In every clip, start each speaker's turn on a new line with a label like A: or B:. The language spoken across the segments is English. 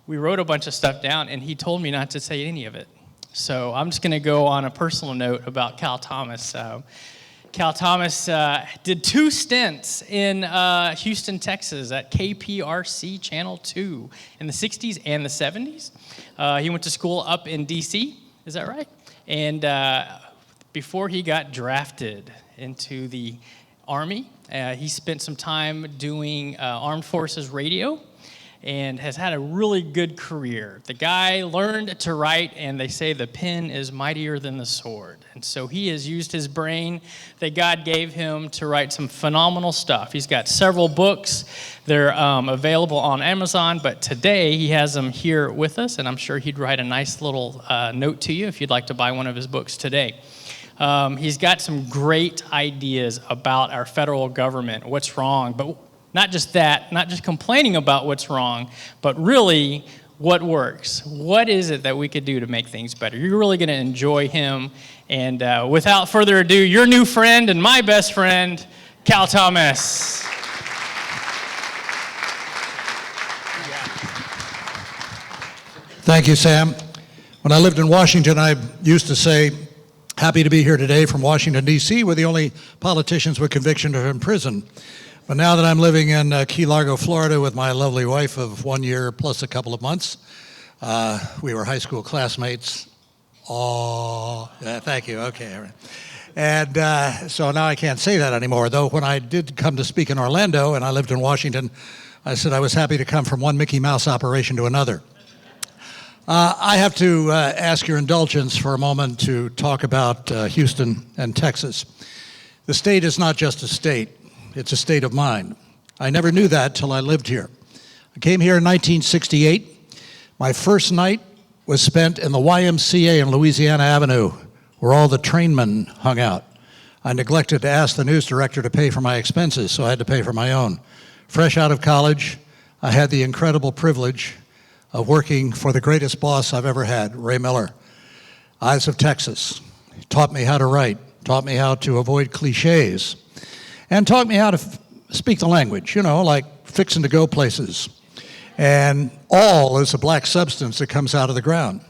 A: we wrote a bunch of stuff down, and he told me not to say any of it. So I'm just going to go on a personal note about Cal Thomas. Cal Thomas did 2 stints in Houston, Texas at KPRC Channel 2 in the 60s and the 70s. He went to school up in D.C., is that right? And before he got drafted into the Army, he spent some time doing Armed Forces radio and has had a really good career. The guy learned to write, and they say the pen is mightier than the sword. And so he has used his brain that God gave him to write some phenomenal stuff. He's got several books. They're available on Amazon, but today he has them here with us, and I'm sure he'd write a nice little note to you if you'd like to buy one of his books today. He's got some great ideas about our federal government, what's wrong, but not just that, not just complaining about what's wrong, but really what works. What is it that we could do to make things better? You're really going to enjoy him. And without further ado, your new friend and my best friend, Cal Thomas.
B: Thank you, Sam. When I lived in Washington, I used to say, happy to be here today from Washington, D.C., where the only politicians with conviction are in prison. But now that I'm living in Key Largo, Florida with my lovely wife of 1 year plus a couple of months, we were high school classmates. Oh, yeah, thank you, okay. And so now I can't say that anymore, though when I did come to speak in Orlando and I lived in Washington, I said I was happy to come from one Mickey Mouse operation to another. I have to ask your indulgence for a moment to talk about Houston and Texas. The state is not just a state. It's a state of mind. I never knew that till I lived here. I came here in 1968. My first night was spent in the YMCA in Louisiana Avenue, where all the trainmen hung out. I neglected to ask the news director to pay for my expenses, so I had to pay for my own. Fresh out of college, I had the incredible privilege of working for the greatest boss I've ever had, Ray Miller. Eyes of Texas. He taught me how to write, taught me how to avoid cliches, and taught me how to speak the language, like fixing to go places. And all is a black substance that comes out of the ground.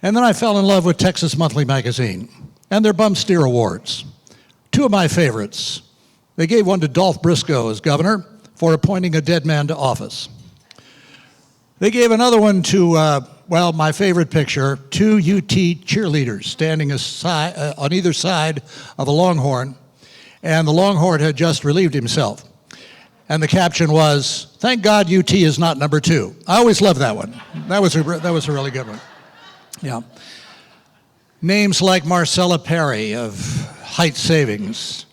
B: And then I fell in love with Texas Monthly Magazine and their Bum Steer Awards. 2 of my favorites. They gave one to Dolph Briscoe as governor for appointing a dead man to office. They gave another one to, my favorite picture, 2 UT cheerleaders standing on either side of a Longhorn, and the Longhorn had just relieved himself. And the caption was, "Thank God UT is not number 2." I always loved that one. That was a really good one. Yeah. Names like Marcella Perry of Height Savings,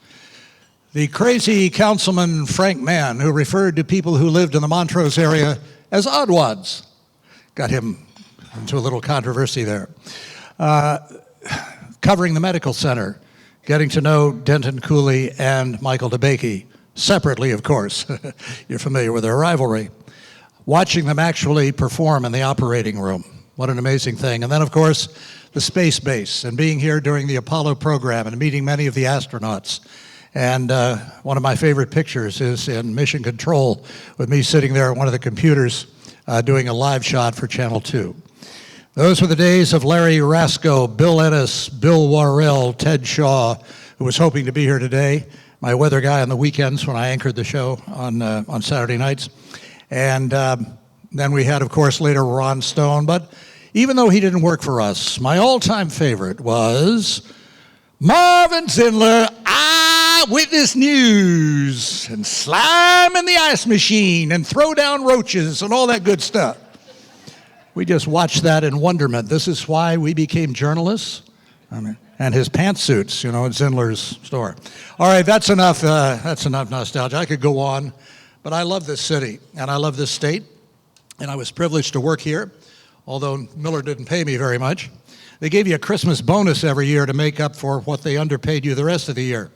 B: the crazy councilman Frank Mann, who referred to people who lived in the Montrose area as oddwads. Got him into a little controversy there. Covering the medical center, getting to know Denton Cooley and Michael DeBakey, separately, of course. You're familiar with their rivalry. Watching them actually perform in the operating room. What an amazing thing. And then, of course, the space base, and being here during the Apollo program and meeting many of the astronauts. And one of my favorite pictures is in Mission Control with me sitting there at one of the computers doing a live shot for Channel 2. Those were the days of Larry Rasco, Bill Ennis, Bill Worrell, Ted Shaw, who was hoping to be here today, my weather guy on the weekends when I anchored the show on Saturday nights. And then we had, of course, later Ron Stone. But even though he didn't work for us, my all-time favorite was Marvin Zindler, Eyewitness News, and slime in the ice machine, and throw down roaches, and all that good stuff. We just watched that in wonderment. This is why we became journalists. And his pantsuits, at Zindler's store. All right, that's enough nostalgia. I could go on, but I love this city, and I love this state, and I was privileged to work here, although Miller didn't pay me very much. They gave you a Christmas bonus every year to make up for what they underpaid you the rest of the year.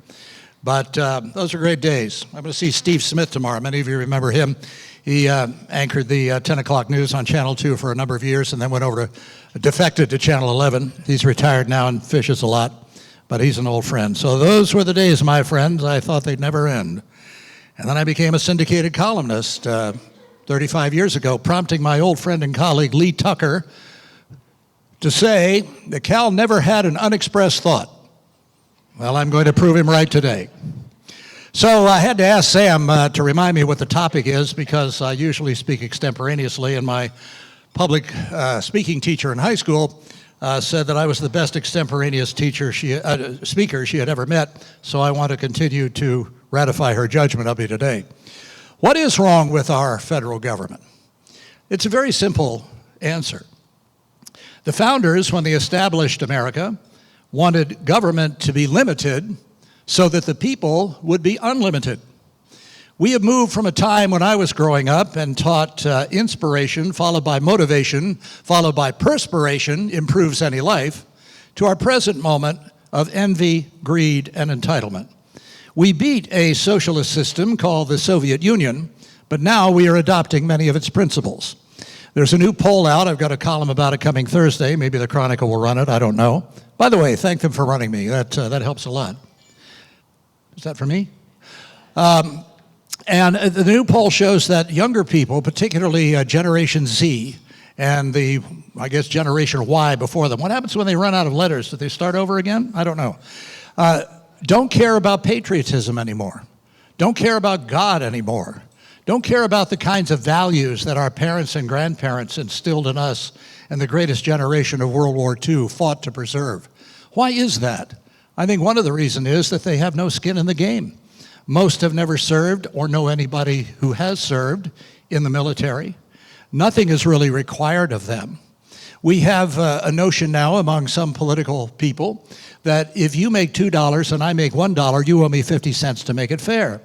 B: But those are great days. I'm going to see Steve Smith tomorrow. Many of you remember him. He anchored the 10 o'clock news on Channel 2 for a number of years and then defected to Channel 11. He's retired now and fishes a lot, but he's an old friend. So those were the days, my friends. I thought they'd never end. And then I became a syndicated columnist 35 years ago, prompting my old friend and colleague Lee Tucker to say that Cal never had an unexpressed thought. Well, I'm going to prove him right today. So I had to ask Sam to remind me what the topic is, because I usually speak extemporaneously, and my public speaking teacher in high school said that I was the best extemporaneous speaker she had ever met, so I want to continue to ratify her judgment of me today. What is wrong with our federal government? It's a very simple answer. The founders, when they established America, wanted government to be limited so that the people would be unlimited. We have moved from a time when I was growing up and taught inspiration followed by motivation followed by perspiration improves any life, to our present moment of envy, greed, and entitlement. We beat a socialist system called the Soviet Union, but now we are adopting many of its principles. There's a new poll out. I've got a column about it coming Thursday. Maybe the Chronicle will run it. I don't know. By the way, thank them for running me. That helps a lot. Is that for me? And the new poll shows that younger people, particularly Generation Z and the, I guess, Generation Y before them, what happens when they run out of letters? Do they start over again? I don't know. Don't care about patriotism anymore. Don't care about God anymore. Don't care about the kinds of values that our parents and grandparents instilled in us and the greatest generation of World War II fought to preserve. Why is that? I think one of the reasons is that they have no skin in the game. Most have never served or know anybody who has served in the military. Nothing is really required of them. We have a notion now among some political people that if you make $2 and I make $1, you owe me 50 cents to make it fair.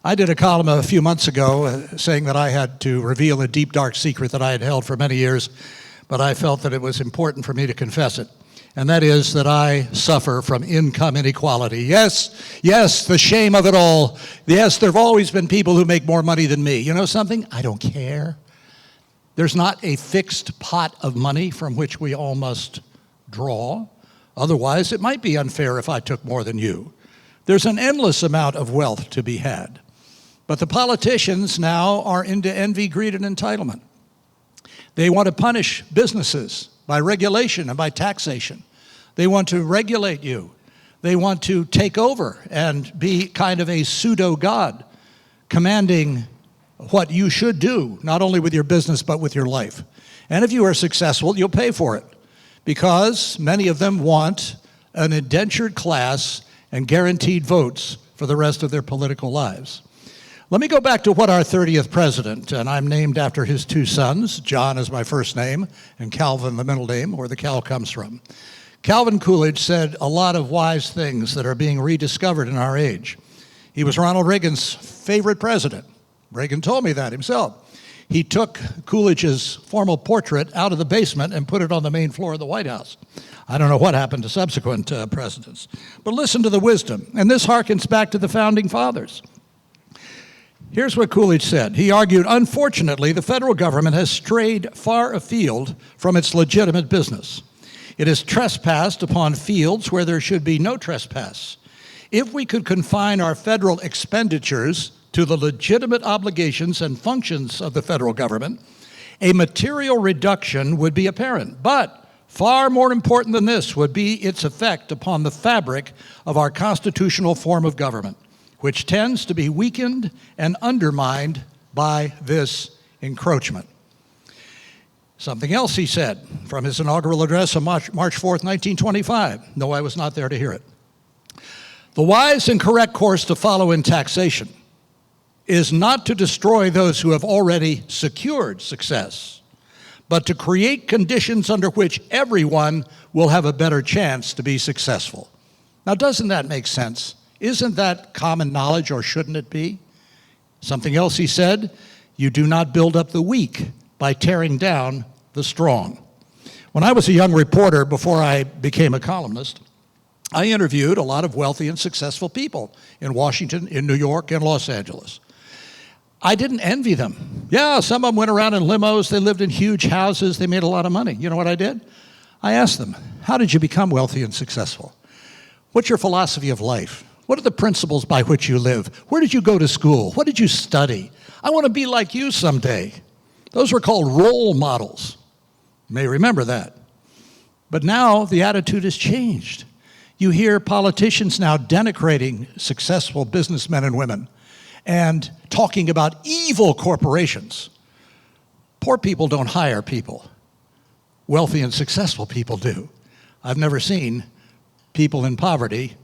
B: I did a column a few months ago saying that I had to reveal a deep, dark secret that I had held for many years, but I felt that it was important for me to confess it. And that is that I suffer from income inequality. Yes, the shame of it all. Yes, there have always been people who make more money than me. You know something? I don't care. There's not a fixed pot of money from which we all must draw. Otherwise, it might be unfair if I took more than you. There's an endless amount of wealth to be had. But the politicians now are into envy, greed, and entitlement. They want to punish businesses by regulation and by taxation. They want to regulate you. They want to take over and be kind of a pseudo-God, commanding what you should do, not only with your business, but with your life. And if you are successful, you'll pay for it, because many of them want an indentured class and guaranteed votes for the rest of their political lives. Let me go back to what our 30th president, and I'm named after his two sons. John is my first name, and Calvin the middle name, where the Cal comes from. Calvin Coolidge said a lot of wise things that are being rediscovered in our age. He was Ronald Reagan's favorite president. Reagan told me that himself. He took Coolidge's formal portrait out of the basement and put it on the main floor of the White House. I don't know what happened to subsequent presidents. But listen to the wisdom, and this harkens back to the Founding Fathers. Here's what Coolidge said. He argued, unfortunately, the federal government has strayed far afield from its legitimate business. It has trespassed upon fields where there should be no trespass. If we could confine our federal expenditures to the legitimate obligations and functions of the federal government, a material reduction would be apparent. But far more important than this would be its effect upon the fabric of our constitutional form of government, which tends to be weakened and undermined by this encroachment. Something else he said from his inaugural address on March 4th, 1925. No, I was not there to hear it. The wise and correct course to follow in taxation is not to destroy those who have already secured success, but to create conditions under which everyone will have a better chance to be successful. Now, doesn't that make sense? Isn't that common knowledge, or shouldn't it be? Something else he said, you do not build up the weak by tearing down the strong. When I was a young reporter, before I became a columnist, I interviewed a lot of wealthy and successful people in Washington, in New York, and Los Angeles. I didn't envy them. Yeah, some of them went around in limos, they lived in huge houses, they made a lot of money. You know what I did? I asked them, how did you become wealthy and successful? What's your philosophy of life? What are the principles by which you live? Where did you go to school? What did you study? I want to be like you someday. Those were called role models. You may remember that. But now the attitude has changed. You hear politicians now denigrating successful businessmen and women and talking about evil corporations. Poor people don't hire people. Wealthy and successful people do. I've never seen people in poverty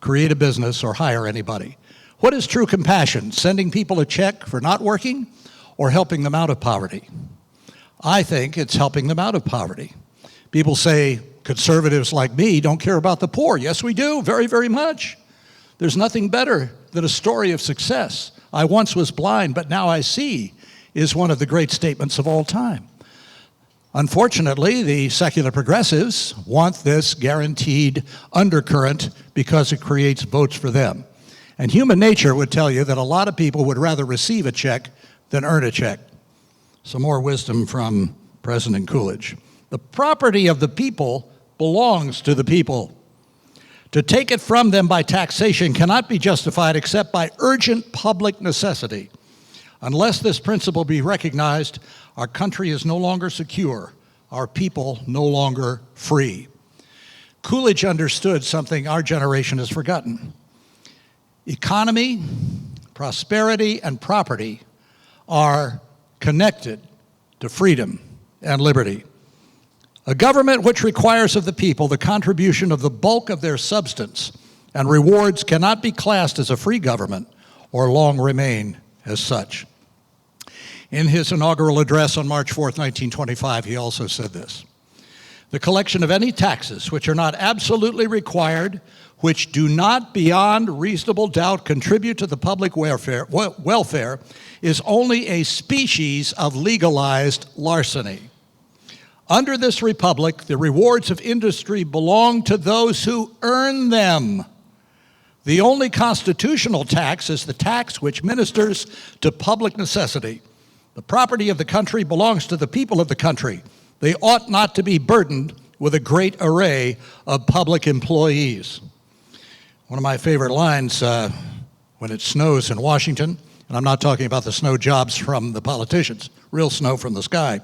B: create a business or hire anybody. What is true compassion? Sending people a check for not working or helping them out of poverty? I think it's helping them out of poverty. People say conservatives like me don't care about the poor. Yes, we do, very, very much. There's nothing better than a story of success. I once was blind, but now I see is one of the great statements of all time. Unfortunately, the secular progressives want this guaranteed undercurrent because it creates votes for them. And human nature would tell you that a lot of people would rather receive a check than earn a check. Some more wisdom from President Coolidge. The property of the people belongs to the people. To take it from them by taxation cannot be justified except by urgent public necessity. Unless this principle be recognized, our country is no longer secure, our people no longer free. Coolidge understood something our generation has forgotten. Economy, prosperity, and property are connected to freedom and liberty. A government which requires of the people the contribution of the bulk of their substance and rewards cannot be classed as a free government or long remain as such. In his inaugural address on March 4th, 1925, he also said this: the collection of any taxes which are not absolutely required, which do not beyond reasonable doubt contribute to the public welfare, is only a species of legalized larceny. Under this republic, the rewards of industry belong to those who earn them. The only constitutional tax is the tax which ministers to public necessity. The property of the country belongs to the people of the country. They ought not to be burdened with a great array of public employees. One of my favorite lines when it snows in Washington, and I'm not talking about the snow jobs from the politicians, real snow from the sky,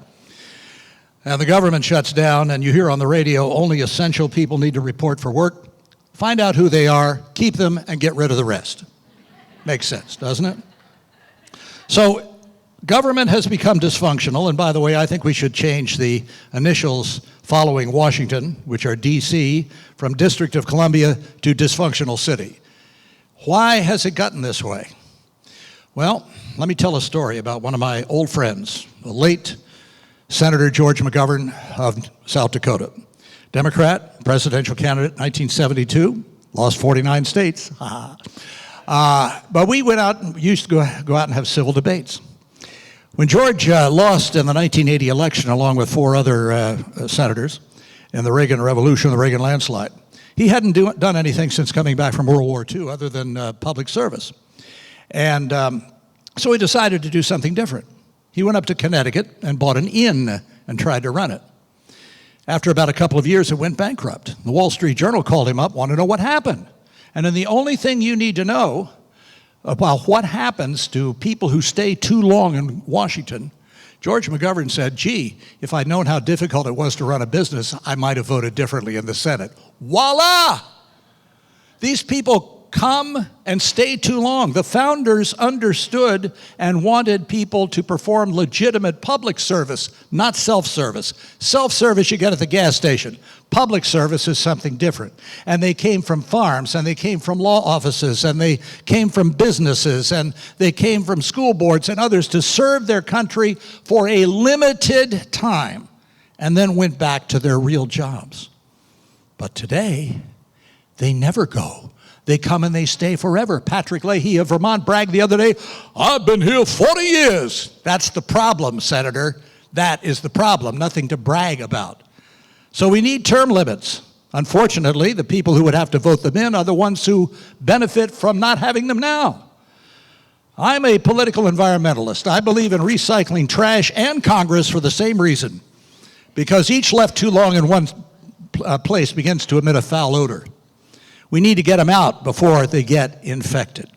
B: and the government shuts down, and you hear on the radio, only essential people need to report for work. Find out who they are, keep them, and get rid of the rest. Makes sense, doesn't it? So government has become dysfunctional, and by the way, I think we should change the initials following Washington, which are D.C., from District of Columbia to Dysfunctional City. Why has it gotten this way? Well, let me tell a story about one of my old friends, the late Senator George McGovern of South Dakota. Democrat, presidential candidate, 1972, lost 49 states. But we went out and used to go out and have civil debates. When George lost in the 1980 election along with four other senators in the Reagan Revolution, the Reagan landslide, he hadn't done anything since coming back from World War II other than public service. And so he decided to do something different. He went up to Connecticut and bought an inn and tried to run it. After about a couple of years, it went bankrupt. The Wall Street Journal called him up, wanted to know what happened. And then the only thing you need to know about what happens to people who stay too long in Washington, George McGovern said, gee, if I'd known how difficult it was to run a business, I might have voted differently in the Senate. Voila! These people come and stay too long. The founders understood and wanted people to perform legitimate public service, not self-service. Self-service you get at the gas station. Public service is something different. And they came from farms, and they came from law offices, and they came from businesses, and they came from school boards and others to serve their country for a limited time, and then went back to their real jobs. But today, they never go. They come and they stay forever. Patrick Leahy of Vermont bragged the other day, I've been here 40 years. That's the problem, Senator. That is the problem, nothing to brag about. So we need term limits. Unfortunately, the people who would have to vote them in are the ones who benefit from not having them now. I'm a political environmentalist. I believe in recycling trash and Congress for the same reason, because each left too long in one place begins to emit a foul odor. We need to get them out before they get infected.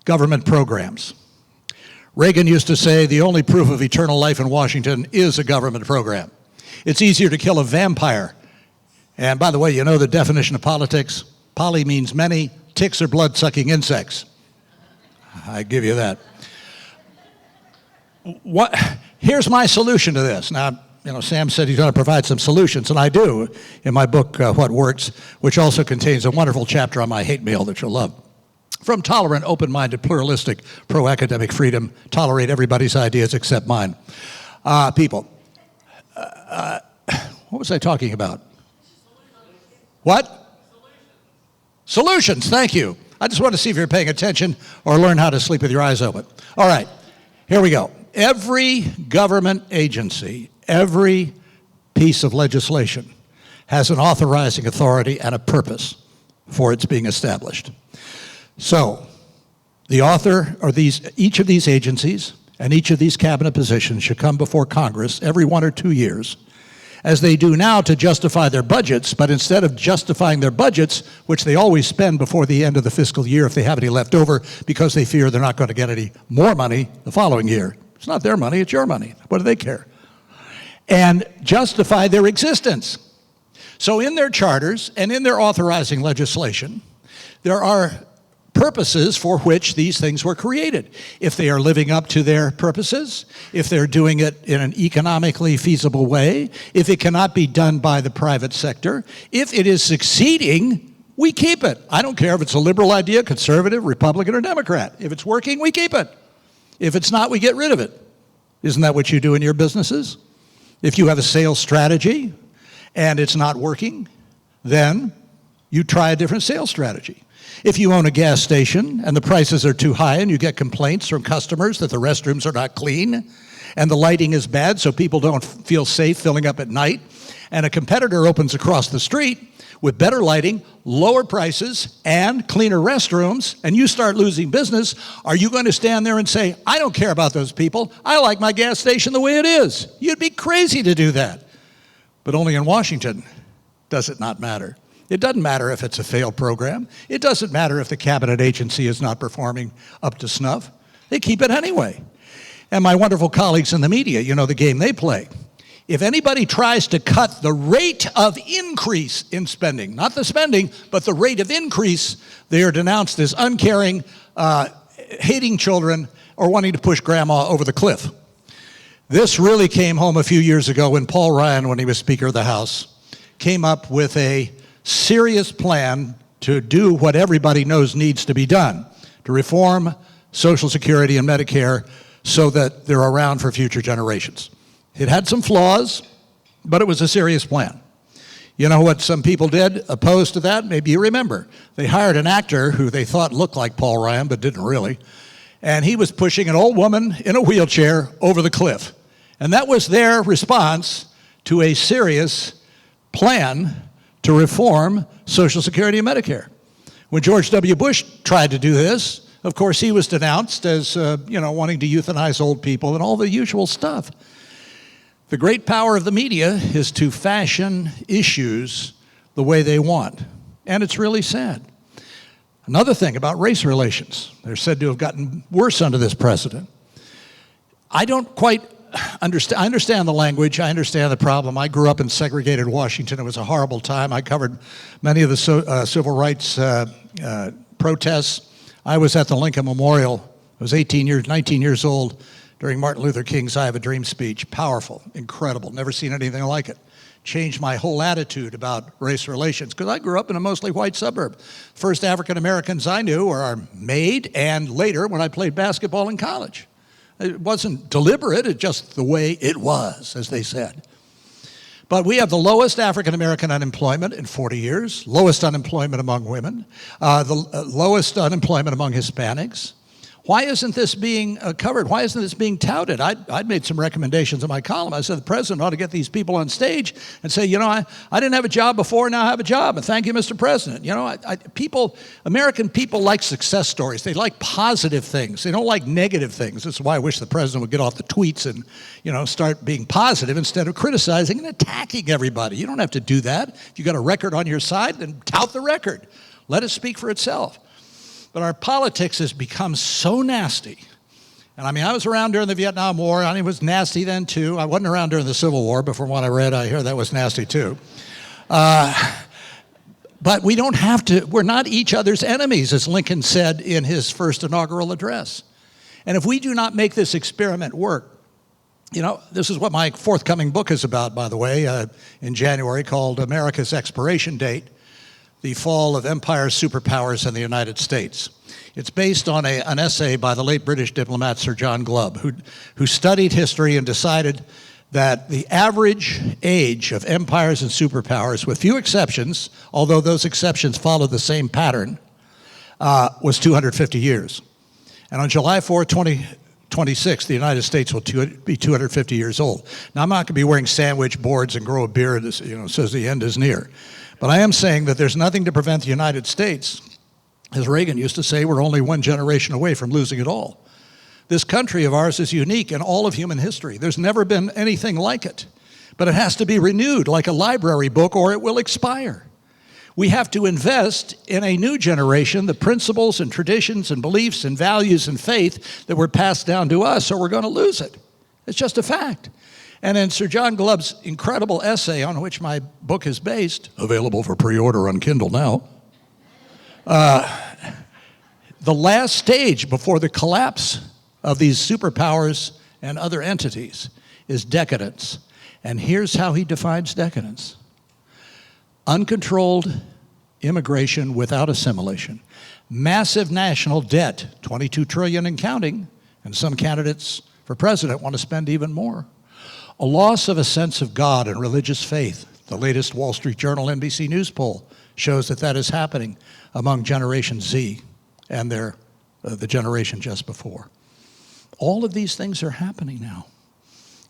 B: government programs. Reagan used to say the only proof of eternal life in Washington is a government program. It's easier to kill a vampire. And by the way, you know the definition of politics? Poly means many, ticks are blood-sucking insects. I give you that. Here's my solution to this. Now, Sam said he's going to provide some solutions, and I do in my book, What Works, which also contains a wonderful chapter on my hate mail that you'll love. From tolerant, open-minded, pluralistic, pro-academic freedom, tolerate everybody's ideas except mine. People, what was I talking about? What? Solutions, thank you. I just want to see if you're paying attention or learn how to sleep with your eyes open. All right, here we go. Every government agency, every piece of legislation has an authorizing authority and a purpose for its being established. So, the author or each of these agencies and each of these cabinet positions should come before Congress every 1 or 2 years, as they do now to justify their budgets, but instead of justifying their budgets, which they always spend before the end of the fiscal year if they have any left over, because they fear they're not going to get any more money the following year. It's not their money, it's your money. What do they care? And justify their existence. So in their charters and in their authorizing legislation, there are purposes for which these things were created. If they are living up to their purposes, if they're doing it in an economically feasible way, if it cannot be done by the private sector, if it is succeeding, we keep it. I don't care if it's a liberal idea, conservative, Republican, or Democrat. If it's working, we keep it. If it's not, we get rid of it. Isn't that what you do in your businesses? If you have a sales strategy and it's not working, then you try a different sales strategy. If you own a gas station and the prices are too high and you get complaints from customers that the restrooms are not clean and the lighting is bad so people don't feel safe filling up at night, and a competitor opens across the street with better lighting, lower prices, and cleaner restrooms, and you start losing business, are you going to stand there and say, I don't care about those people, I like my gas station the way it is? You'd be crazy to do that. But only in Washington does it not matter. It doesn't matter if it's a failed program. It doesn't matter if the cabinet agency is not performing up to snuff. They keep it anyway. And my wonderful colleagues in the media, you know the game they play. If anybody tries to cut the rate of increase in spending, not the spending, but the rate of increase, they are denounced as uncaring, hating children, or wanting to push grandma over the cliff. This really came home a few years ago when Paul Ryan, when he was Speaker of the House, came up with a serious plan to do what everybody knows needs to be done, to reform Social Security and Medicare so that they're around for future generations. It had some flaws, but it was a serious plan. You know what some people did opposed to that? Maybe you remember. They hired an actor who they thought looked like Paul Ryan, but didn't really. And he was pushing an old woman in a wheelchair over the cliff. And that was their response to a serious plan to reform Social Security and Medicare. When George W. Bush tried to do this, of course, he was denounced as, wanting to euthanize old people and all the usual stuff. The great power of the media is to fashion issues the way they want, and it's really sad. Another thing about race relations, they're said to have gotten worse under this president. I don't quite understand. I understand the language. I understand the problem. I grew up in segregated Washington. It was a horrible time. I covered many of the civil rights protests. I was at the Lincoln Memorial. I was 19 years old during Martin Luther King's I Have a Dream speech. Powerful, incredible. Never seen anything like it. Changed my whole attitude about race relations because I grew up in a mostly white suburb. First African Americans I knew were our maid and later when I played basketball in college. It wasn't deliberate, it's just the way it was, as they said. But we have the lowest African American unemployment in 40 years, lowest unemployment among women, the lowest unemployment among Hispanics. Why isn't this being covered? Why isn't this being touted? I'd made some recommendations in my column. I said the president ought to get these people on stage and say, I didn't have a job before, now I have a job, and thank you, Mr. President. American people like success stories. They like positive things. They don't like negative things. That's why I wish the president would get off the tweets and, start being positive instead of criticizing and attacking everybody. You don't have to do that. If you got a record on your side, then tout the record. Let it speak for itself. But our politics has become so nasty. And I mean, I was around during the Vietnam War, and it was nasty then too. I wasn't around during the Civil War, but from what I read, I hear that was nasty too. But we don't have to, we're not each other's enemies, as Lincoln said in his first inaugural address. And if we do not make this experiment work, you know, this is what my forthcoming book is about, by the way, in January, called America's Expiration Date: The Fall of Empires, Superpowers, and the United States. It's based on an essay by the late British diplomat Sir John Glubb, who studied history and decided that the average age of empires and superpowers, with few exceptions, although those exceptions followed the same pattern, was 250 years. And on July 4, 2026, the United States will be 250 years old. Now, I'm not going to be wearing sandwich boards and grow a beard that, you know, says the end is near. But I am saying that there's nothing to prevent the United States, as Reagan used to say, we're only one generation away from losing it all. This country of ours is unique in all of human history. There's never been anything like it. But it has to be renewed like a library book, or it will expire. We have to invest in a new generation, the principles and traditions and beliefs and values and faith that were passed down to us, or we're going to lose it. It's just a fact. And in Sir John Glubb's incredible essay on which my book is based, available for pre-order on Kindle now, the last stage before the collapse of these superpowers and other entities is decadence. And here's how he defines decadence: uncontrolled immigration without assimilation, massive national debt, 22 trillion and counting, and some candidates for president want to spend even more, a loss of a sense of God and religious faith. The latest Wall Street Journal NBC News poll shows that that is happening among Generation Z and the generation just before. All of these things are happening now.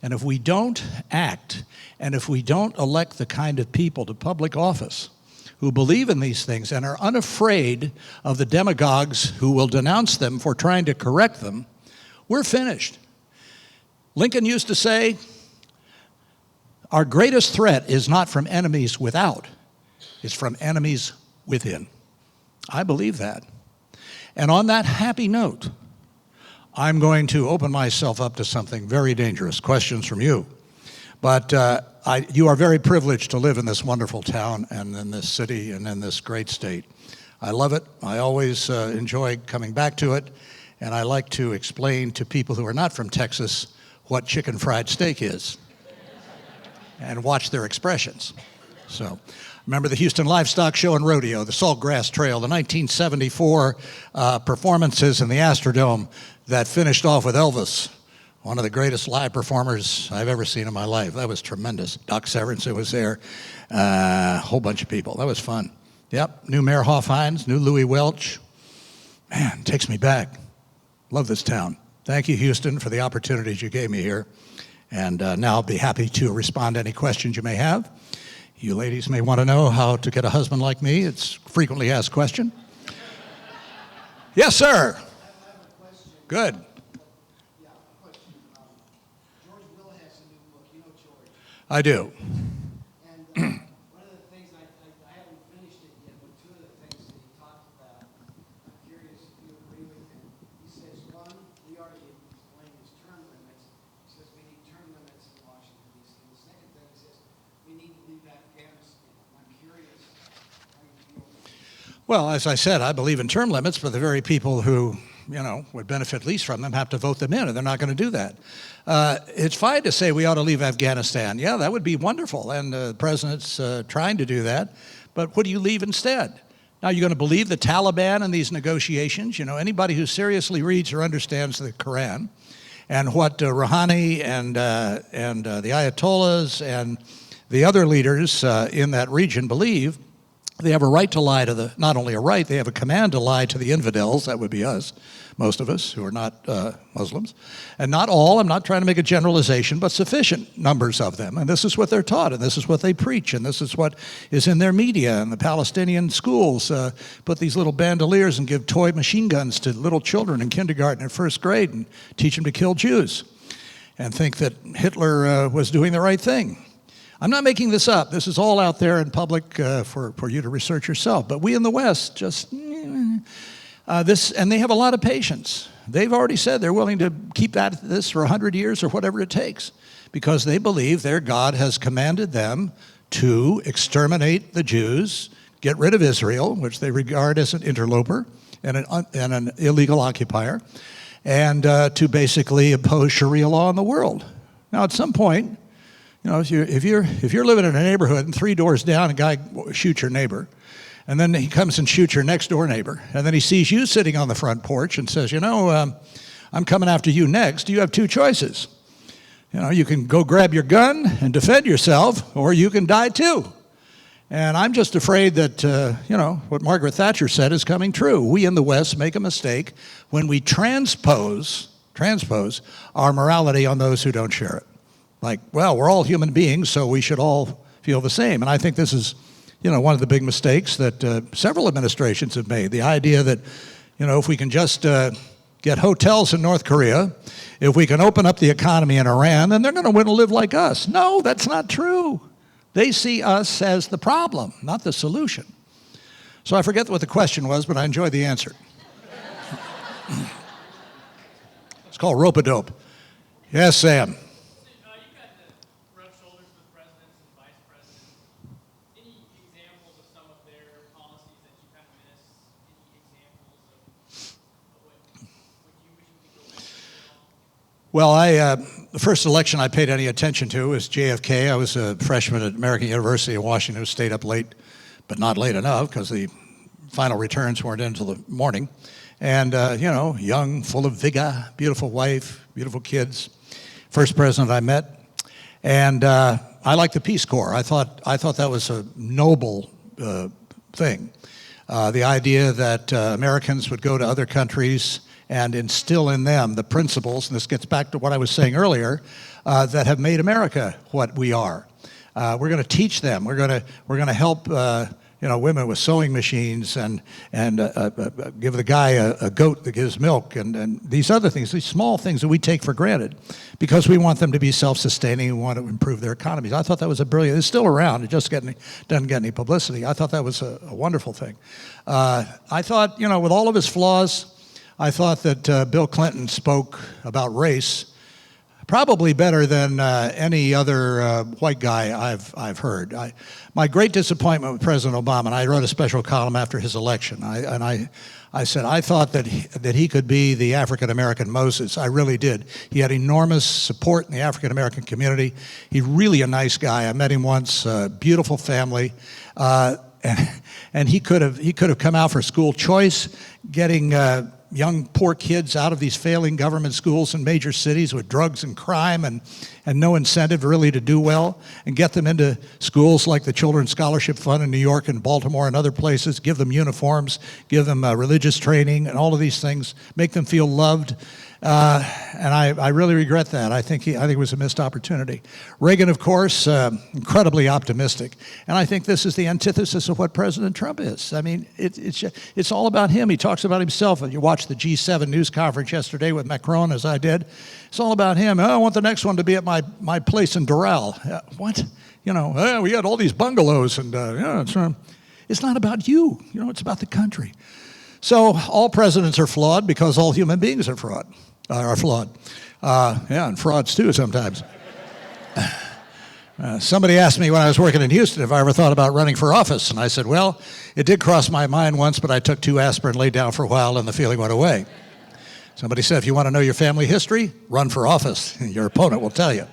B: And if we don't act, and if we don't elect the kind of people to public office who believe in these things and are unafraid of the demagogues who will denounce them for trying to correct them, we're finished. Lincoln used to say, our greatest threat is not from enemies without, it's from enemies within. I believe that. And on that happy note, I'm going to open myself up to something very dangerous, questions from you. But you are very privileged to live in this wonderful town and in this city and in this great state. I love it. I always enjoy coming back to it. And I like to explain to people who are not from Texas what chicken fried steak is and watch their expressions. So, remember the Houston Livestock Show and Rodeo, the Saltgrass Trail, the 1974 performances in the Astrodome that finished off with Elvis, one of the greatest live performers I've ever seen in my life. That was tremendous. Doc Severinsen was there, a whole bunch of people. That was fun. Yep, new Mayor Hoff-Hines, new Louis Welch. Man, it takes me back. Love this town. Thank you, Houston, for the opportunities you gave me here. And now I'll be happy to respond to any questions you may have. You ladies may want to know how to get a husband like me. It's a frequently asked question. Yes, sir. Good.
C: Yeah, a question. George Will has a new book. You know George.
B: I do.
C: And one of the things, I haven't finished it yet, but two of the things that he talked about, I'm curious if you agree with him. He says, one, we already explained his term limits. He says we need term limits in Washington, D.C. And the second thing, he says we need to leave Afghanistan. I'm curious how you feel about that.
B: Well, as I said, I believe in term limits, but the very people who would benefit least from them have to vote them in, and they're not going to do that. It's fine to say we ought to leave Afghanistan. Yeah, that would be wonderful, and the president's trying to do that. But what do you leave instead? Now, you're going to believe the Taliban in these negotiations? You know, anybody who seriously reads or understands the Quran and what Rouhani and the Ayatollahs and the other leaders in that region believe, they have a right to lie to not only a right, they have a command to lie to the infidels, that would be us, most of us who are not Muslims. And not all, I'm not trying to make a generalization, but sufficient numbers of them. And this is what they're taught, and this is what they preach, and this is what is in their media. And the Palestinian schools put these little bandoliers and give toy machine guns to little children in kindergarten and first grade and teach them to kill Jews and think that Hitler was doing the right thing. I'm not making this up. This is all out there in public for you to research yourself. But we in the West just, And they have a lot of patience. They've already said they're willing to keep at this for 100 years or whatever it takes, because they believe their God has commanded them to exterminate the Jews, get rid of Israel, which they regard as an interloper and an illegal occupier, and to basically impose Sharia law on the world. Now, at some point, if you're living in a neighborhood and 3 doors down, a guy shoots your neighbor, and then he comes and shoots your next door neighbor, and then he sees you sitting on the front porch and says, I'm coming after you next. You have 2 choices. You can go grab your gun and defend yourself, or you can die too. And I'm just afraid that, what Margaret Thatcher said is coming true. We in the West make a mistake when we transpose our morality on those who don't share it. Like, well, we're all human beings, so we should all feel the same. And I think this is, one of the big mistakes that several administrations have made. The idea that, if we can just get hotels in North Korea, if we can open up the economy in Iran, then they're going to want to live like us. No, that's not true. They see us as the problem, not the solution. So I forget what the question was, but I enjoyed the answer. It's called rope-a-dope. Yes, Sam.
A: You got to rub shoulders with presidents and vice presidents. Any examples of some of their policies that you kind of miss? Any examples of what you wish you could go back to?
B: Well, the first election I paid any attention to was JFK. I was a freshman at American University in Washington, stayed up late, but not late enough because the final returns weren't in until the morning. And, young, full of vigor, beautiful wife, beautiful kids. First president I met. And I liked the Peace Corps. I thought that was a noble thing. The idea that Americans would go to other countries and instill in them the principles, and this gets back to what I was saying earlier, that have made America what we are. We're going to teach them. We're going to help women with sewing machines and give the guy a goat that gives milk and these other things, these small things that we take for granted because we want them to be self-sustaining and want to improve their economies. I thought that was it's still around. It just doesn't get any publicity. I thought that was a wonderful thing. I thought, with all of his flaws, I thought that Bill Clinton spoke about race probably better than any other white guy I've heard. My great disappointment with President Obama, and I wrote a special column after his election, I said I thought that he could be the African-American Moses. I really did. He had enormous support in the African-American community. He's really a nice guy. I met him once, beautiful family. And he could have come out for school choice, getting young poor kids out of these failing government schools in major cities with drugs and crime and no incentive really to do well, and get them into schools like the Children's Scholarship Fund in New York and Baltimore and other places, give them uniforms, give them religious training and all of these things, make them feel loved. And I really regret that. I think it was a missed opportunity. Reagan, of course, incredibly optimistic. And I think this is the antithesis of what President Trump is. I mean, it's all about him. He talks about himself. You watched the G7 news conference yesterday with Macron, as I did. It's all about him. Oh, I want the next one to be at my place in Doral. What? We had all these bungalows. And it's not about you. It's about the country. So all presidents are flawed because all human beings are flawed. And frauds too sometimes. Somebody asked me when I was working in Houston if I ever thought about running for office, and I said, well, it did cross my mind once, but I took 2 aspirin, laid down for a while, and the feeling went away. Somebody said, if you want to know your family history, run for office. Your opponent will tell you.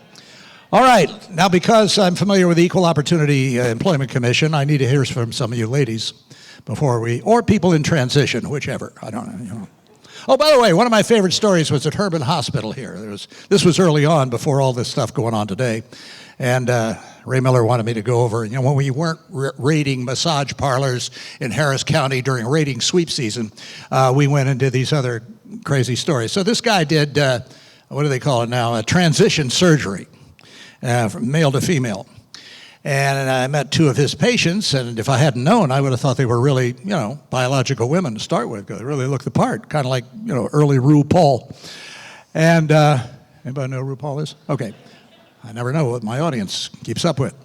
B: All right, now because I'm familiar with the Equal Opportunity Employment Commission, I need to hear from some of you ladies or people in transition, whichever, I don't know, Oh, by the way, one of my favorite stories was at Herman Hospital here. This was early on, before all this stuff going on today. And Ray Miller wanted me to go over, when we weren't raiding massage parlors in Harris County during raiding sweep season, we went and did these other crazy stories. So this guy did, what do they call it now, a transition surgery, from male to female. And I met 2 of his patients, and if I hadn't known, I would have thought they were really, biological women to start with, because they really looked the part, kind of like, early RuPaul. And anybody know who RuPaul is? Okay. I never know what my audience keeps up with.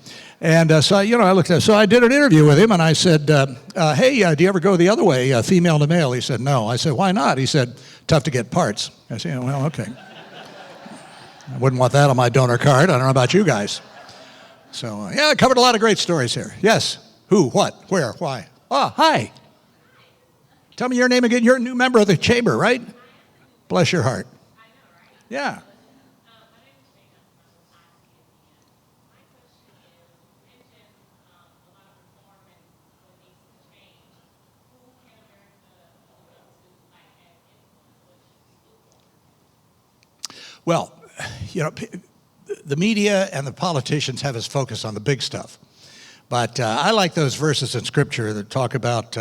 B: And so, I looked at it. So I did an interview with him, and I said, hey, do you ever go the other way, female to male? He said, no. I said, why not? He said, tough to get parts. I said, well, okay. I wouldn't want that on my donor card. I don't know about you guys. So, I covered a lot of great stories here. Yes. Who, what, where, why? Oh, hi. Tell me your name again. You're a new member of the chamber, right? Bless your heart. Yeah. Well, the media and the politicians have us focus on the big stuff. But I like those verses in Scripture that talk about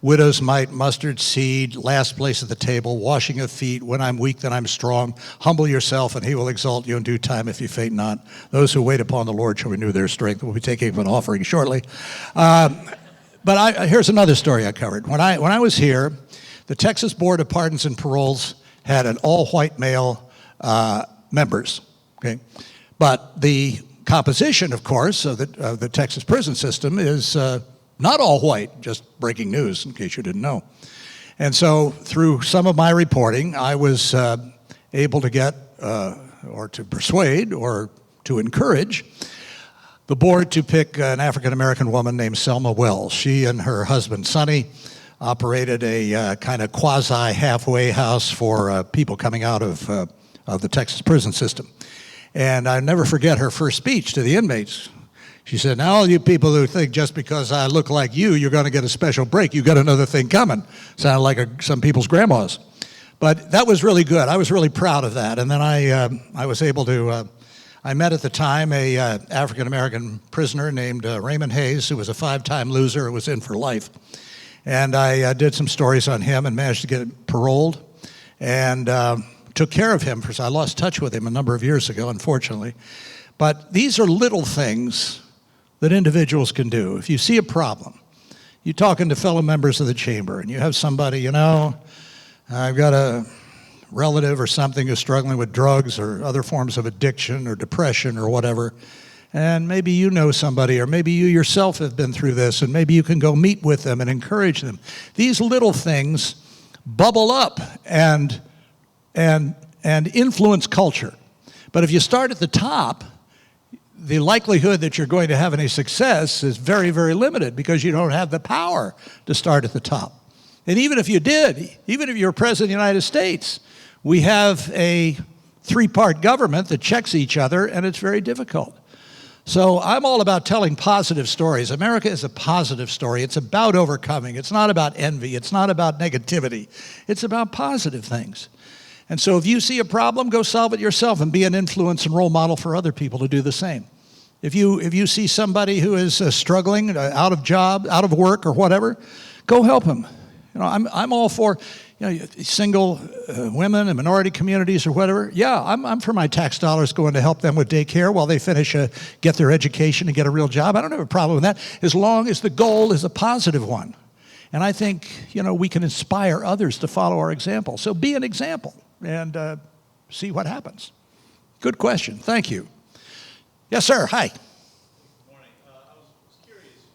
B: widow's mite, mustard seed, last place at the table, washing of feet, when I'm weak, then I'm strong. Humble yourself, and he will exalt you in due time if you faint not. Those who wait upon the Lord shall renew their strength. We'll be taking up an offering shortly. But here's another story I covered. When I was here, the Texas Board of Pardons and Paroles had an all-white male members, okay? But the composition, of course, of the Texas prison system is not all white, just breaking news, in case you didn't know. And so through some of my reporting, I was able to get, or to persuade, or to encourage the board to pick an African-American woman named Selma Wells. She and her husband, Sonny, operated a kind of quasi-halfway house for people coming out of the Texas prison system. And I never forget her first speech to the inmates. She said, now all you people who think just because I look like you, you're going to get a special break, you got another thing coming. Sounded like some people's grandmas. But that was really good. I was really proud of that. And then I was able to, I met at the time a African-American prisoner named Raymond Hayes, who was a 5-time loser who was in for life. And I did some stories on him and managed to get him paroled. And took care of him, because I lost touch with him a number of years ago, unfortunately. But these are little things that individuals can do. If you see a problem, you're talking to fellow members of the chamber, and you have somebody, I've got a relative or something who's struggling with drugs or other forms of addiction or depression or whatever, and maybe you know somebody, or maybe you yourself have been through this, and maybe you can go meet with them and encourage them. These little things bubble up and influence culture. But if you start at the top, the likelihood that you're going to have any success is very, very limited, because you don't have the power to start at the top. And even if you did, even if you're president of the United States, we have a 3-part government that checks each other, and it's very difficult. So I'm all about telling positive stories. America is a positive story. It's about overcoming. It's not about envy. It's not about negativity. It's about positive things. And so if you see a problem, go solve it yourself and be an influence and role model for other people to do the same. If you see somebody who is struggling, out of job, out of work or whatever, go help them. I'm all for single women and minority communities or whatever. Yeah, I'm for my tax dollars going to help them with daycare while they finish, get their education and get a real job. I don't have a problem with that, as long as the goal is a positive one. And I think, we can inspire others to follow our example. So be an example and see what happens. Good question. Thank you. Yes, sir. Hi.
D: Good morning. I was curious.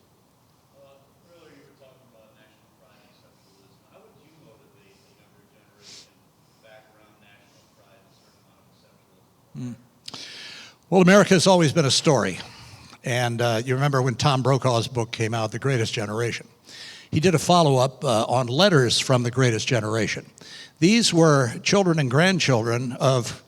D: Earlier you were talking about national pride and exceptionalism. How would you motivate the younger generation back around national pride and a certain amount of exceptionalism?
B: Well, America has always been a story. And you remember when Tom Brokaw's book came out, The Greatest Generation. He did a follow-up on letters from the Greatest Generation. These were children and grandchildren of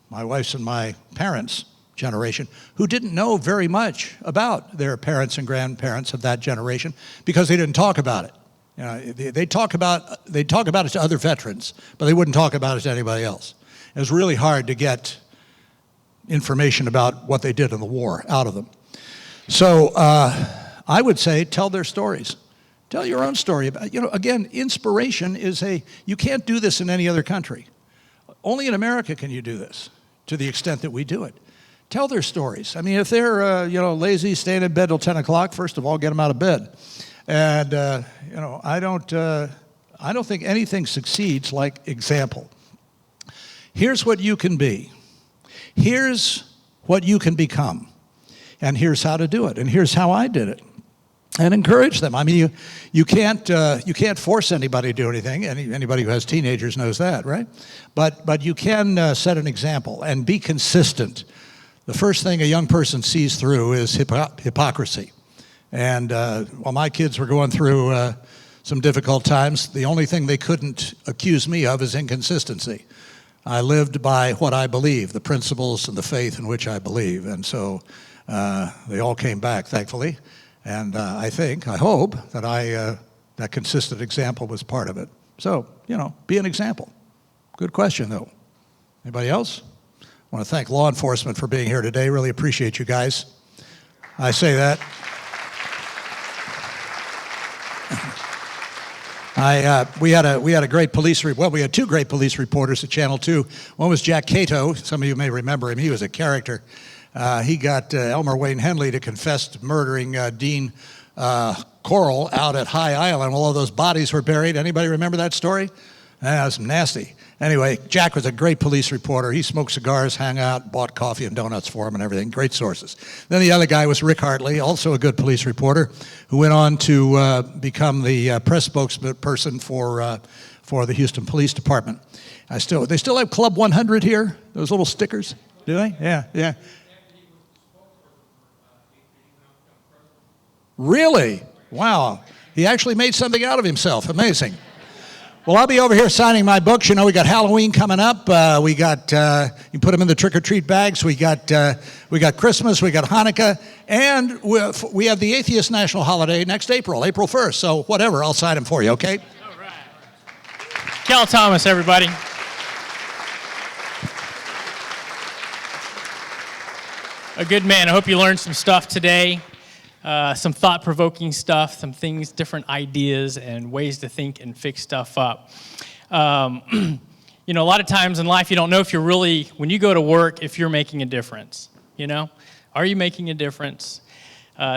B: my wife's and my parents' generation who didn't know very much about their parents and grandparents of that generation because they didn't talk about it. They talk about it to other veterans, but they wouldn't talk about it to anybody else. It was really hard to get information about what they did in the war out of them. So I would say tell their stories. Tell your own story. Again, inspiration is you can't do this in any other country. Only in America can you do this to the extent that we do it. Tell their stories. I mean, if they're, lazy, staying in bed till 10 o'clock, first of all, get them out of bed. And, I don't think anything succeeds like example. Here's what you can be. Here's what you can become. And here's how to do it. And here's how I did it. And encourage them. I mean, you can't force anybody to do anything. Anybody who has teenagers knows that, right? But you can set an example and be consistent. The first thing a young person sees through is hypocrisy. And while my kids were going through some difficult times, the only thing they couldn't accuse me of is inconsistency. I lived by what I believe, the principles and the faith in which I believe. And so they all came back, thankfully. And I hope that that consistent example was part of it. So, be an example. Good question, though. Anybody else? I want to thank law enforcement for being here today. Really appreciate you guys. I say that. We had a great we had two great police reporters at Channel 2. One was Jack Cato. Some of you may remember him. He was a character. He got Elmer Wayne Henley to confess to murdering Dean Coral out at High Island while all those bodies were buried. Anybody remember that story? That was nasty. Anyway, Jack was a great police reporter. He smoked cigars, hung out, bought coffee and donuts for him and everything. Great sources. Then the other guy was Rick Hartley, also a good police reporter, who went on to become the press spokesperson for the Houston Police Department. They still have Club 100 here, those little stickers, do they? Yeah. Really? Wow. He actually made something out of himself. Amazing. Well, I'll be over here signing my books. We got Halloween coming up. We got, you put them in the trick-or-treat bags. We got Christmas. We got Hanukkah. And we have the Atheist National Holiday next April 1st. So whatever, I'll sign them for you, okay?
A: All right. Cal Thomas, everybody. A good man. I hope you learned some stuff today. Some thought-provoking stuff, some things, different ideas and ways to think and fix stuff up. A lot of times in life you don't know if you're really, when you go to work, if you're making a difference, Are you making a difference?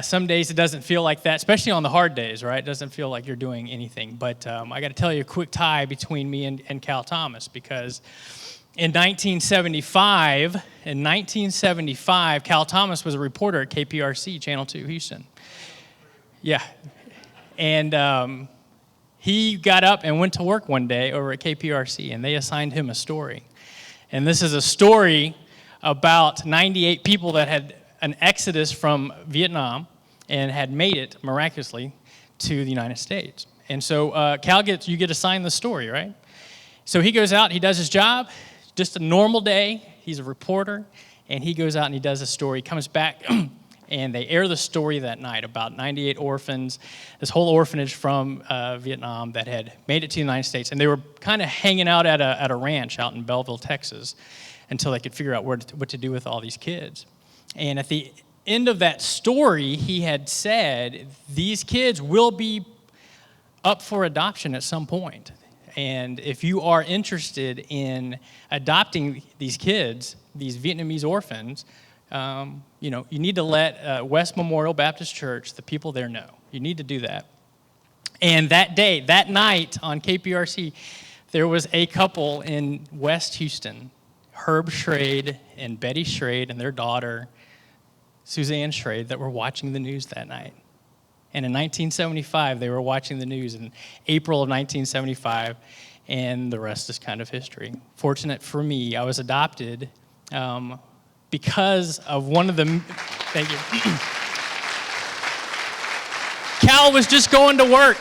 A: Some days it doesn't feel like that, especially on the hard days, right? It doesn't feel like you're doing anything. But I got to tell you a quick tie between me and Cal Thomas, because in 1975, Cal Thomas was a reporter at KPRC, Channel 2, Houston. Yeah. And he got up and went to work one day over at KPRC, and they assigned him a story. And this is a story about 98 people that had an exodus from Vietnam and had made it miraculously to the United States. And so Cal you get assigned the story, right? So he goes out, he does his job. Just a normal day. He's a reporter, and he goes out and he does a story. He comes back, and they air the story that night about 98 orphans, this whole orphanage from Vietnam that had made it to the United States. And they were kind of hanging out at a ranch out in Belleville, Texas, until they could figure out what to do with all these kids. And at the end of that story, he had said, these kids will be up for adoption at some point. And if you are interested in adopting these kids, these Vietnamese orphans, you need to let West Memorial Baptist Church, the people there, know. You need to do that. And that night on KPRC, there was a couple in West Houston, Herb Schrade and Betty Schrade and their daughter, Suzanne Schrade, that were watching the news that night. And in 1975, they were watching the news in April of 1975, and the rest is kind of history. Fortunate for me, I was adopted because of one of the... Thank you. Cal was just going to work.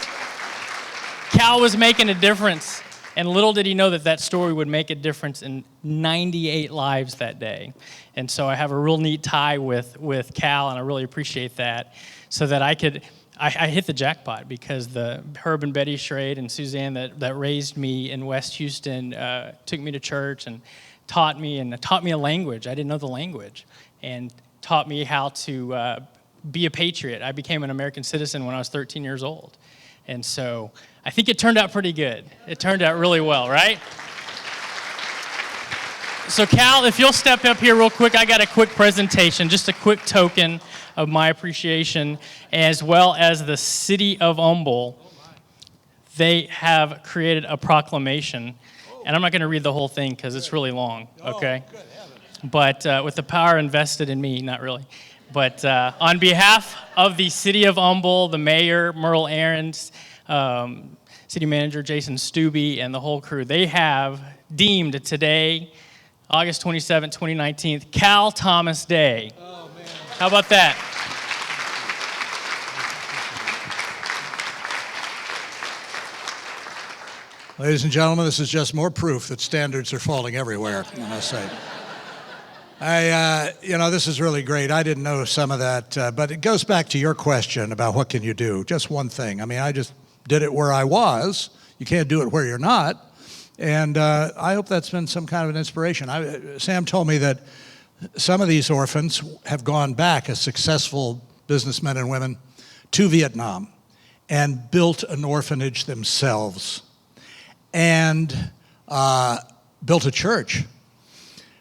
A: Cal was making a difference, and little did he know that story would make a difference in 98 lives that day. And so I have a real neat tie with Cal, and I really appreciate that, so that I hit the jackpot, because the Herb and Betty Schrade and Suzanne that raised me in West Houston took me to church and taught me a language. I didn't know the language, and taught me how to be a patriot. I became an American citizen when I was 13 years old. And so I think it turned out pretty good. It turned out really well, right? So Cal, if you'll step up here real quick, I got a quick presentation, just a quick token of my appreciation, as well as the city of Humble. They have created a proclamation, and I'm not going to read the whole thing because it's really long, okay? But with the power invested in me, not really. But on behalf of the city of Humble, the mayor, Merle Ahrens, city manager Jason Stubbe, and the whole crew, they have deemed today, August 27, 2019, Cal Thomas Day. Oh, man. How about that?
B: Ladies and gentlemen, this is just more proof that standards are falling everywhere, I must say. This is really great. I didn't know some of that, but it goes back to your question about what can you do. Just one thing. I mean, I just did it where I was. You can't do it where you're not. And I hope that's been some kind of an inspiration. Sam told me that some of these orphans have gone back as successful businessmen and women to Vietnam and built an orphanage themselves and built a church.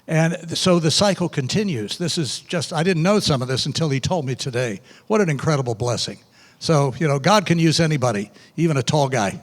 B: And so the cycle continues. This is just, I didn't know some of this until he told me today. What an incredible blessing. So, God can use anybody, even a tall guy.